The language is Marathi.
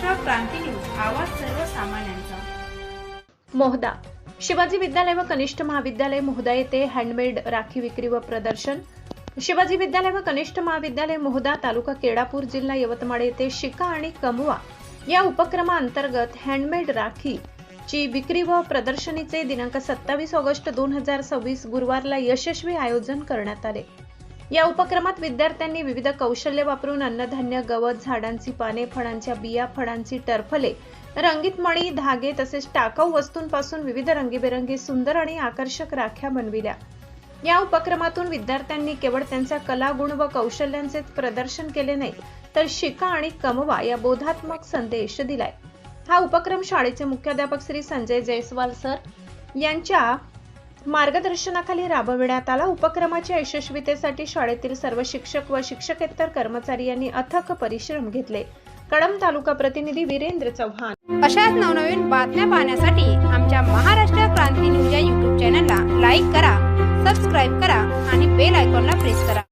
महाराष्ट्र क्रांती न्यूज, आवाज सर्वसामान्यांचा। मोहदा शिवाजी विद्यालय व कनिष्ठ महाविद्यालय मोहदा येथे हँडमेड राखी विक्री व प्रदर्शन। शिवाजी विद्यालय व कनिष्ठ महाविद्यालय मोहदा, तालुका केडापूर, जिल्हा यवतमाळ येथे शिका आणि कमवा या उपक्रमाअंतर्गत हँडमेड राखी ची विक्री व प्रदर्शनीचे दिनांक 27 ऑगस्ट 2026 गुरुवारला यशस्वी आयोजन करण्यात आले। या उपक्रमात विद्यार्थ्यांनी विविध कौशल्य वापरून अन्नधान्य, गवत, झाडांची पाने, फळांच्या बिया, फळांची टरफले, रंगीत मणी, धागे तसेच टाकाऊ वस्तूंपासून विविध रंगीबेरंगी सुंदर आणि आकर्षक राख्या बनविल्या। या उपक्रमातून विद्यार्थ्यांनी केवळ त्यांच्या कला, गुण व कौशल्यांचे प्रदर्शन केले नाही, तर शिका आणि कमवा या बोधात्मक संदेश दिलाय। हा उपक्रम शाळेचे मुख्याध्यापक श्री संजय जयस्वाल सर यांच्या मार्गदर्शनाखाली राबविण्यात आला। उपक्रमाच्या यशस्वीतेसाठी शाळेतील सर्व शिक्षक व शिक्षकेतर कर्मचारी यांनी अथक परिश्रम घेतले। कळंब तालुका प्रतिनिधी वीरेंद्र चव्हाण। अशाच नवनवीन बातम्या पाहण्यासाठी आमच्या महाराष्ट्र क्रांती न्यूज या YouTube चॅनलला लाईक करा, सबस्क्राईब करा आणि बेल आयकॉनला प्रेस करा।